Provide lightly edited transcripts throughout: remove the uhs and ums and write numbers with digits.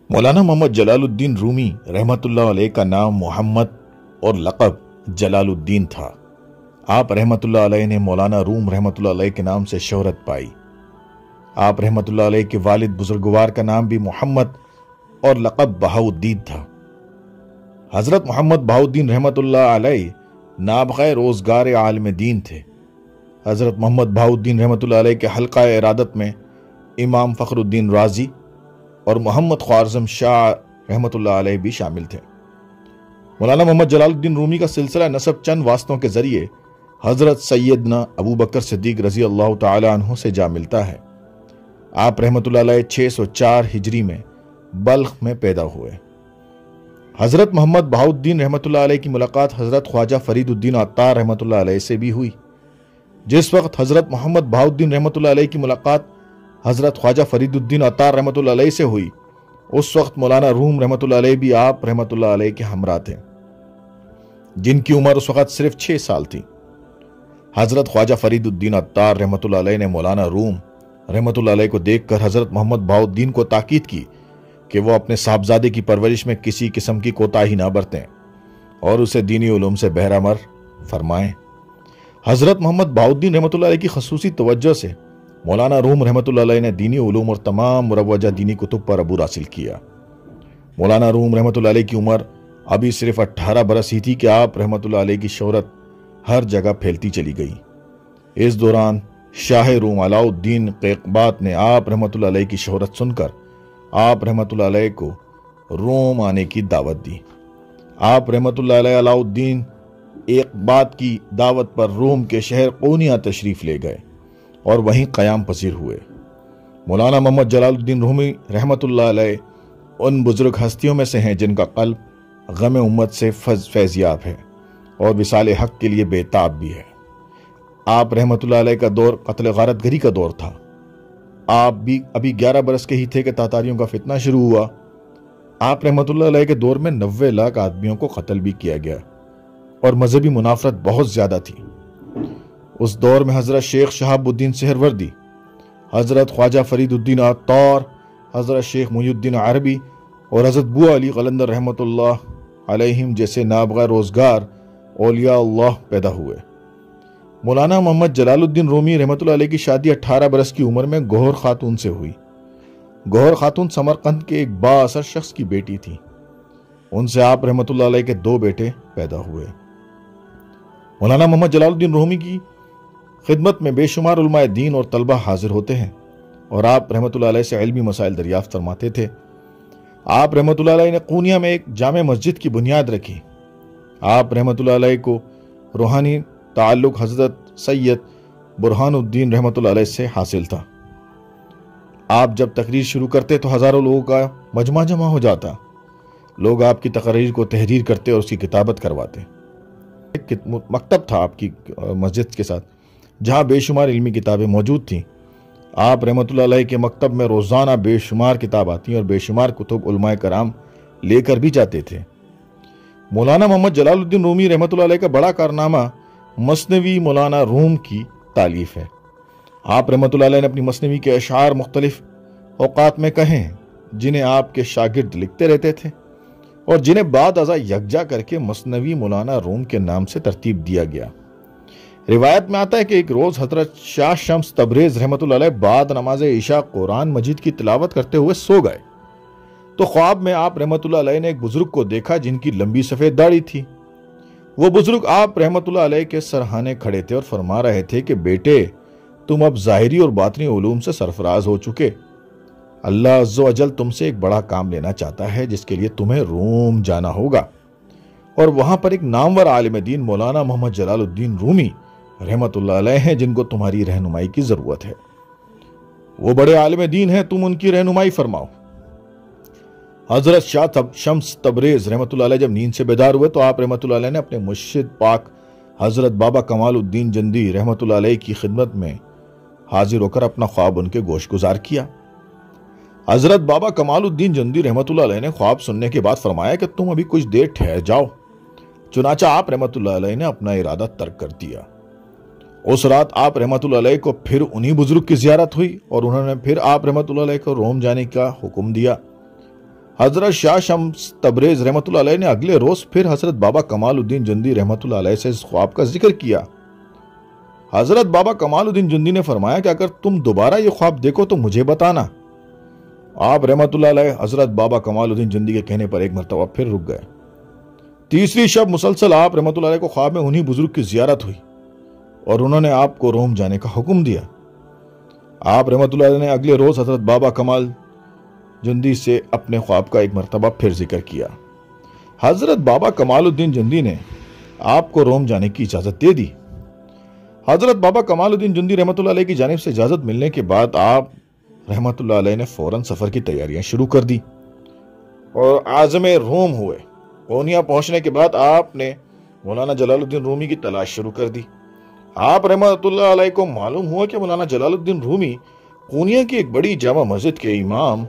मौलाना मोहम्मद जलालुद्दीन रूमी रहमतुल्लाह अलैह का नाम मोहम्मद और लक़ब जलालुद्दीन था। आप रहमतुल्लाह अलैह ने मौलाना रूम रहमतुल्लाह अलैह के नाम से शोहरत पाई। आप रहमतुल्लाह अलैह के वालिद बुजुर्गवार का नाम भी मोहम्मद और लक़ब बहाउद्दीन था। हजरत मोहम्मद बहाउद्दीन रहमतुल्लाह अलैह नाबग़े रोजगार आलिम दीन थे। हजरत मोहम्मद बहाउद्दीन रहमतुल्लाह अलैह के हल्का इरादत में इमाम फ़खरुद्दीन राजी और मोहम्मद ख्वारिज़म शाह रहमतुल्लाह अलैह भी शामिल थे। मौलाना मोहम्मद जलालुद्दीन रूमी का सिलसिला नसब चंद वास्तों के जरिए हजरत सैयदना अबू बकर सिद्दीक रजी अल्लाह तआला अन्हु से जा मिलता है। आप रहमतुल्लाह अलैह 604 हिजरी में बल्ख में पैदा हुए। हजरत मोहम्मद बहाउद्दीन रहमतुल्लाह अलैह की मुलाकात हजरत ख्वाजा फरीदुद्दीन अत्तार रहमतुल्लाह अलैह से भी हुई। जिस वक्त हजरत मोहम्मद बहाउद्दीन रहमतुल्लाह अलैह की मुलाकात हजरत ख्वाजा फरीदुद्दीन अत्तार रहमतुल्लाह अलैह से हुई, उस वक्त मौलाना रूम रहमतुल्लाह अलैह भी आप रहमतुल्लाह अलैह के हमरा थे, जिनकी उम्र उस वक्त सिर्फ 6 साल थी। हजरत ख्वाजा फरीदुद्दीन अत्तार रहमतुल्लाह अलैह ने मौलाना रूम रहमतुल्लाह अलैह को देखकर हजरत मोहम्मद बहाउद्दीन को ताकीद की कि वो अपने साहबजादे की परवरिश में किसी किस्म की कोताही ना बरतें और उसे दीनी उलूम से बहरामर फरमाएं। हजरत मोहम्मद बहाउद्दीन रहमतुल्लाह अलैह की खसूसी तवज्जो से मौलाना रूम रहमतुल्लाह अलैह ने दीनी उलूम और तमाम मुरव्वजा दीनी कुतुब पर अबूर हासिल किया। मौलाना रूम रहमतुल्लाह अलैह की उम्र अभी सिर्फ 18 बरस ही थी कि आप रहमतुल्लाह अलैह की शोहरत हर जगह फैलती चली गई। इस दौरान शाह रूम अलाउद्दीन क़ैक़बात ने आप रहमतुल्लाह अलैह की शोहरत सुनकर आप रहमतुल्लाह अलैह को रोम आने की दावत दी। आप रहमतुल्लाह अलैह अलाउद्दीन क़ैक़बात की दावत पर रोम के शहर कोनिया तशरीफ ले गए और वहीं क़याम पसीर हुए। मौलाना मोहम्मद जलालुद्दीन रूमी रहमतुल्लाह अलैह उन बुजुर्ग हस्तियों में से हैं जिनका क़ल्ब गम उम्मत से फैज़याब है और विसाल हक के लिए बेताब भी है। आप रहमतुल्लाह अलैह का दौर कत्ल गारतगरी का दौर था। आप भी अभी 11 बरस के ही थे कि तातारियों का फितना शुरू हुआ। आप रहमतुल्लाह अलैह के दौर में 90 लाख आदमियों को कत्ल भी किया गया और मजहबी मुनाफरत बहुत ज्यादा थी। उस दौर में हजरत शेख शहाबुद्दीन सहरवर्दी, हजरत ख्वाजा फरीदुद्दीन अत्तार, हजरत शेख मुहिउद्दीन अरबी और हजरत बुआ अली कलंदर रहमतुल्लाह अलैहिम जैसे नाबग़ा रोजगार औलिया अल्लाह पैदा हुए। मौलाना मोहम्मद जलालुद्दीन रूमी रहमतुल्लाह अलैह की शादी 18 बरस की उम्र में गौहर खातून से हुई। गौहर खातून समरकंद के एक बाअसर शख्स की बेटी थी। उनसे आप रहमतुल्लाह अलैह के 2 बेटे पैदा हुए। मौलाना मोहम्मद जलालुद्दीन रूमी की खिदमत में बेशुमार उलमाए दीन और तलबा हाजिर होते हैं और आप रहमतुल्लाह अलैह से इल्मी मसाइल दरियाफ्त फरमाते थे। आप रहमतुल्लाह अलैह ने कोनिया में एक जामे मस्जिद की बुनियाद रखी। आप रहमतुल्लाह अलैह को रूहानी ताल्लुक हजरत सैयद बुरहानुद्दीन रहमतुल्लाह अलैह से हासिल था। आप जब तकरीर शुरू करते तो हजारों लोगों का मजमा जमा हो जाता। लोग आपकी तकरीर को तहरीर करते और उसकी किताबत करवाते। मकतब था आपकी मस्जिद के साथ जहां बेशुमार इल्मी किताबें मौजूद थीं। आप रहमतुल्लाह अलैह के मकतब में रोजाना बेशुमार किताब आती और बेशुमार कुतुब उलमाए कराम लेकर भी जाते थे। मौलाना मोहम्मद जलालुद्दीन रूमी रहमतुल्लाह अलैह का बड़ा कारनामा मसनवी मौलाना रूम की तालीफ है। आप रहमतुल्लाह अलैह ने अपनी मसनवी के अशार मुख्तलिफ औकात में कहे जिन्हें आपके शागिर्द लिखते रहते थे और जिन्हें बाद अज़ा यकजा करके मसनवी मौलाना रूम के नाम से तरतीब दिया गया। रिवायत में आता है कि एक रोज हजरत शाह शम्स तबरेज रहमतुल्लाह अलैह बाद नमाज इशा कुरान मजीद की तिलावत करते हुए सो गए तो ख्वाब में आप रहमतुल्लाह अलैह ने एक बुजुर्ग को देखा जिनकी लंबी सफेद दाढ़ी थी। वो बुजुर्ग आप रहमतुल्लाह अलैह के सरहाने खड़े थे और फरमा रहे थे कि बेटे, तुम अब जाहिरी और बातनी उलूम से सरफराज हो चुके। अल्लाह अज़्ज़ो वजल तुमसे एक बड़ा काम लेना चाहता है जिसके लिए तुम्हें रोम जाना होगा और वहां पर एक नामवर आलिम दीन मौलाना मोहम्मद जलालुद्दीन रूमी रहमतुल्लाह अलैह हैं जिनको तुम्हारी रहनुमाई की जरूरत है। वो बड़े आलिम दीन हैं, तुम उनकी रहनुमाई फरमाओ। हजरत शाह शम्स तबरेज रहमतुल्लाह अलैह जब नींद से बेदार हुए तो आप रहमतुल्लाह अलैह ने अपने मुर्शिद पाक हजरत बाबा कमालुद्दीन जंदी रहमतुल्लाह अलैह की खिदमत में हाजिर होकर अपना ख्वाब उनके गोश गुजार किया। हजरत बाबा कमालुद्दीन जंदी रहमतुल्लाह अलैह ने ख्वाब सुनने के बाद फरमाया कि तुम अभी कुछ देर ठहर जाओ। चुनाचा आप रहमतुल्लाह अलैह ने अपना इरादा तर्क कर दिया। उस रात आप रहमतुल्लाह अलैह को फिर उन्हीं बुजुर्ग की जियारत हुई और उन्होंने फिर आप रहमतुल्लाह अलैह को रोम जाने का हुक्म दिया। हजरत शाह शम्स तबरेज रहमतुल्लाह अलैह ने अगले रोज फिर हजरत बाबा कमालुद्दीन जंदी रहमतुल्लाह अलैह से इस ख्वाब का जिक्र किया। हजरत बाबा कमालुद्दीन जंदी ने फरमाया कि अगर तुम दोबारा ये ख्वाब देखो तो मुझे बताना। आप रहमतुल्लाह अलैह हजरत बाबा कमालुद्दीन जंदी के कहने पर एक मरतबा फिर रुक गए। तीसरी शब मुसलसल आप रहमतुल्लाह अलैह को ख्वाब में उन्हीं बुजुर्ग की जियारत हुई और उन्होंने आपको रोम जाने का हुक्म दिया। आप रहमतुल्लाह अलैह ने अगले रोज हजरत बाबा कमाल जंदी से अपने ख्वाब का एक मरतबा फिर जिक्र किया। हजरत बाबा कमालुद्दीन जंदी ने आपको रोम जाने की इजाजत दे दी। हजरत बाबा कमालुद्दीन जंदी रहमतुल्लाह अलैह की जानिब से इजाजत मिलने के बाद आप रहमतुल्लाह अलैह ने फौरन सफर की तैयारियां शुरू कर दी और आज़म रोम हुए। कोनिया पहुंचने के बाद आपने मौलाना जलालुद्दीन रूमी की तलाश शुरू कर दी। आप रहमतुल्लाह अलैह को मालूम हुआ कि मौलाना जलालुद्दीन रूमी कोनिया की एक बड़ी जामा मस्जिद के इमाम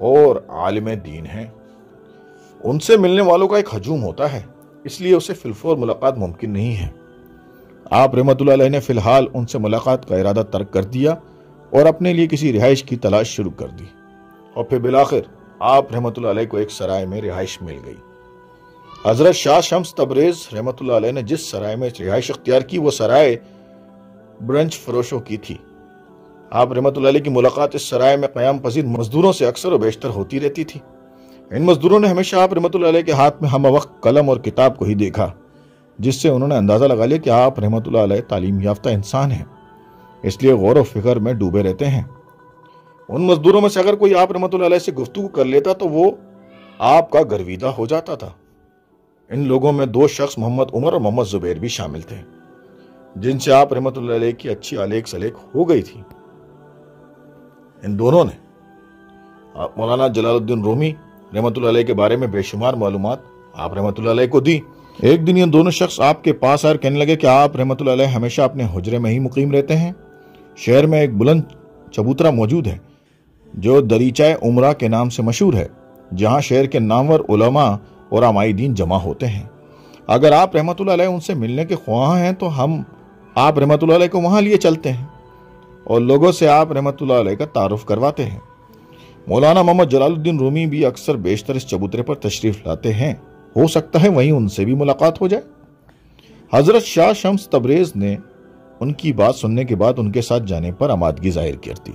और आलिम दीन हैं। उनसे मिलने वालों का एक हजूम होता है, इसलिए उसे फिलफौर मुलाकात मुमकिन नहीं है। आप रहमतुल्लाह अलैह ने फिलहाल उनसे मुलाकात का इरादा तर्क कर दिया और अपने लिए किसी रिहाइश की तलाश शुरू कर दी और फिर बिलाखिर आप रहमतुल्लाह अलैह को एक सराय में रिहाइश मिल गई। हजरत शाह शम्स तबरेज रहमतुल्लाह अलैह ने जिस सराय में रिहाइश अख्तियार की वो सराय ब्रंच फरोशों की थी। आप रहमतुल्लाह अलैह की मुलाकात इस सराय में क़याम पजीर मजदूरों से अक्सर व बेशतर होती रहती थी। इन मजदूरों ने हमेशा आप रहमतुल्लाह अलैह के हाथ में हम वक्त कलम और किताब को ही देखा, जिससे उन्होंने अंदाजा लगा लिया कि आप रहमतुल्लाह अलैह तालीम याफ्ता इंसान हैं, इसलिए गौर व फिक्र में डूबे रहते हैं। उन मजदूरों में से अगर कोई आप रहमतुल्लाह अलैह से गुफ्तगू कर लेता तो वो आपका गर्विदा हो जाता था। इन लोगों में दो शख्स मोहम्मद उमर और मोहम्मद जुबैर भी शामिल थे, जिनसे आप रहमतुल्लाह अलैह की अच्छी आलेख सलेख हो गई थी। इन दोनों ने मौलाना जलालुद्दीन रूमी रहमतुल्लाह अलैह के बारे में बेशुमार मालूमात आप रहमतुल्लाह अलैह को दी। एक दिन ये दोनों शख्स आपके पास आकर कहने लगे कि आप रहमतुल्लाह अलैह हमेशा अपने हुजरे में ही मुकीम रहते हैं। शहर में एक बुलंद चबूतरा मौजूद है जो दरीचाए उमरा के नाम से मशहूर है, जहां शहर के नामवर उलमा और आमाइदीन जमा होते हैं। अगर आप रहमतुल्लाह अलैह उनसे मिलने के ख्वाह हैं तो हम आप रहमतुल्लाह अलैह को वहां लिए चलते हैं और लोगों से आप रहमतुल्लाह अलैह का तारुफ करवाते हैं। मौलाना मोहम्मद जलालुद्दीन रूमी भी अक्सर बेशतर इस चबूतरे पर तशरीफ लाते हैं, हो सकता है वहीं उनसे भी मुलाकात हो जाए। हजरत शाह शम्स तबरेज ने उनकी बात सुनने के बाद उनके साथ जाने पर आमादगी जाहिर कर दी।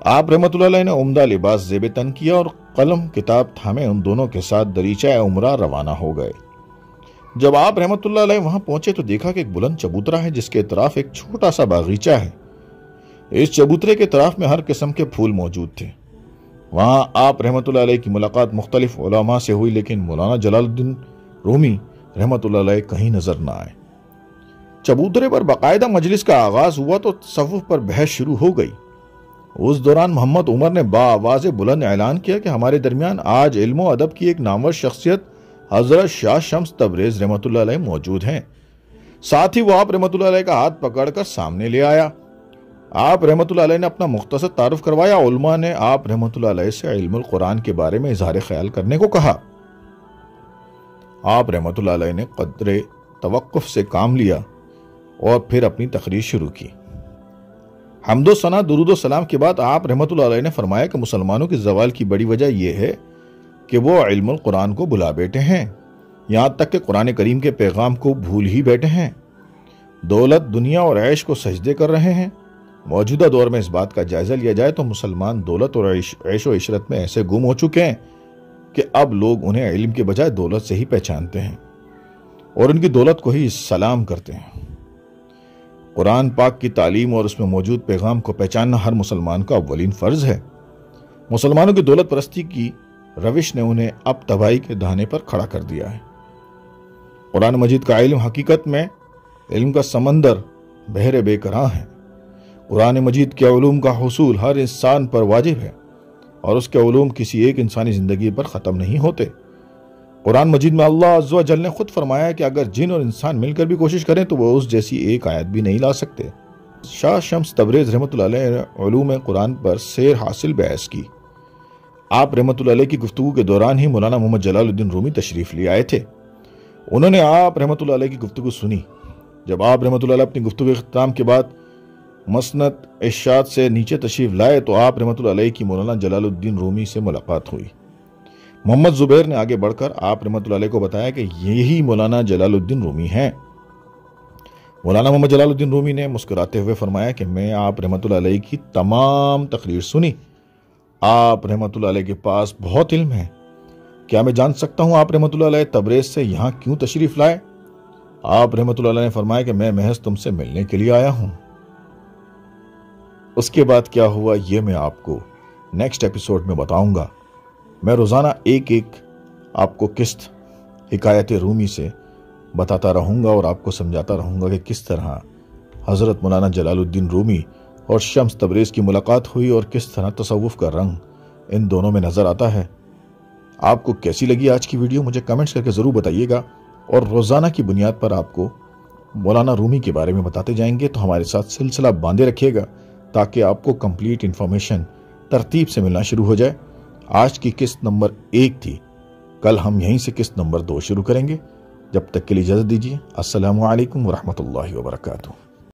आप रहमतुल्लाह अलैह ने उम्दा लिबास ज़ेब तन किया और कलम किताब थामे उन दोनों के साथ दरीचा उमरा रवाना हो गए। जब आप रहमतुल्लाह अलैह वहां पहुंचे तो देखा कि एक बुलंद चबूतरा है जिसके इतराफ एक छोटा सा बागीचा है। इस चबूतरे के इतराफ में हर किस्म के फूल मौजूद थे। वहां आप रहमतुल्लाह अलैह की मुलाकात मुख्तलिफ उलमा से हुई, लेकिन मौलाना जलालुद्दीन रूमी रहमतुल्लाह अलैह कहीं नजर न आए। चबूतरे पर बाकायदा मजलिस का आगाज हुआ तो तसव्वुफ पर बहस शुरू हो गई। उस दौरान मोहम्मद उमर ने बाआवाज़ बुलंद ऐलान किया कि हमारे दरमियान आज इल्म व अदब की एक नामवर शख्सियत हजरत शाह शम्स तबरेज रहमतुल्लाह अलैह मौजूद हैं। साथ ही वो आप रहमतुल्लाह अलैह का हाथ पकड़कर सामने ले आया। आप रहमतुल्लाह अलैह ने अपना मुख्तसर तारुफ करवाया। उलमा ने आप रहमतुल्लाह अलैह से इल्मुल कुरान के बारे में इजहार ख्याल करने को कहा। आप रहमतुल्लाह अलैह ने कदरे तवक्कुफ से काम लिया और फिर अपनी तकरीर शुरू की। हम्दो सना दुरूद सलाम के बाद आप रहमतुल्लाह अलैह ने फरमाया कि मुसलमानों की जवाल की बड़ी वजह यह है कि वो इल्मुल कुरान को भुला बैठे हैं, यहाँ तक कि कुरान करीम के पैगाम को भूल ही बैठे हैं। दौलत, दुनिया और ऐश को सजदे कर रहे हैं। मौजूदा दौर में इस बात का जायजा लिया जाए तो मुसलमान दौलत और ऐश व इशरत में ऐसे गुम हो चुके हैं कि अब लोग उन्हें इल्म के बजाय दौलत से ही पहचानते हैं और उनकी दौलत को ही सलाम करते हैं। कुरान पाक की तालीम और उसमें मौजूद पैगाम को पहचानना हर मुसलमान का अव्वलीन फर्ज है। मुसलमानों की दौलत परस्ती की रविश ने उन्हें अब तबाही के दाने पर खड़ा कर दिया है। कुरान मजीद का इल्म हकीकत में इल्म का समंदर बहरे बेकरां है। कुरान मजीद के उलूम का हुसूल हर इंसान पर वाजिब है और उसके उलूम किसी एक इंसानी जिंदगी पर ख़त्म नहीं होते। कुरान मजीद में अल्लाह अज़्ज़ व जल ने खुद फरमाया कि अगर जिन और इंसान मिलकर भी कोशिश करें तो वो उस जैसी एक आयत भी नहीं ला सकते। शाह शम्स तबरेज रहमतुल्लाह अलैह ने उलूम कुरान पर सैर हासिल बहस की। आप रहमतुल्लाह अलैह की गुफ्तगू के दौरान ही मौलाना मोहम्मद जलालुद्दीन रूमी तशरीफ ले आए थे। उन्होंने आप रहमतुल्लाह अलैह की गुफ्तगू सुनी। जब आप रहमतुल्लाह अलैह अपनी गुफ्तगू के इख्तिताम के बाद मसनद इरशाद से नीचे तशरीफ लाए तो आप रहमतुल्लाह अलैह की मौलाना जलालुद्दीन रूमी से मुलाकात हुई। मोहम्मद जुबैर ने आगे बढ़कर आप रहमतुल्लाह अलैह को बताया कि यही मौलाना जलालुद्दीन रूमी हैं। मौलाना मोहम्मद जलालुद्दीन रूमी ने मुस्कुराते हुए फरमाया कि मैं आप रहमतुल्लाह अलैह की तमाम तकरीर सुनी। आप रहमतुल्लाह अलैह के पास बहुत इल्म है। क्या मैं जान सकता हूं आप रहमतुल्लाह अलैह तबरेज से यहां क्यों तशरीफ लाए? आप रहमतुल्लाह अलैह ने फरमाया कि मैं महज तुमसे मिलने के लिए आया हूं। उसके बाद क्या हुआ यह मैं आपको नेक्स्ट एपिसोड में बताऊंगा। मैं रोजाना एक एक आपको किस्त हिकायत रूमी से बताता रहूंगा और आपको समझाता रहूंगा कि किस तरह हजरत मौलाना जलालुद्दीन रूमी और शम्स तबरेज की मुलाकात हुई और किस तरह तसव्वुफ का रंग इन दोनों में नजर आता है। आपको कैसी लगी आज की वीडियो मुझे कमेंट्स करके जरूर बताइएगा और रोजाना की बुनियाद पर आपको मौलाना रूमी के बारे में बताते जाएंगे, तो हमारे साथ सिलसिला बांधे रखिएगा ताकि आपको कंप्लीट इंफॉर्मेशन तरतीब से मिलना शुरू हो जाए। आज की किस्त नंबर 1 थी, कल हम यहीं से किस्त नंबर 2 शुरू करेंगे। जब तक के लिए इजाजत दीजिए। अस्सलामु अलैकुम वरहमतुल्लाहि वबरकातुहू।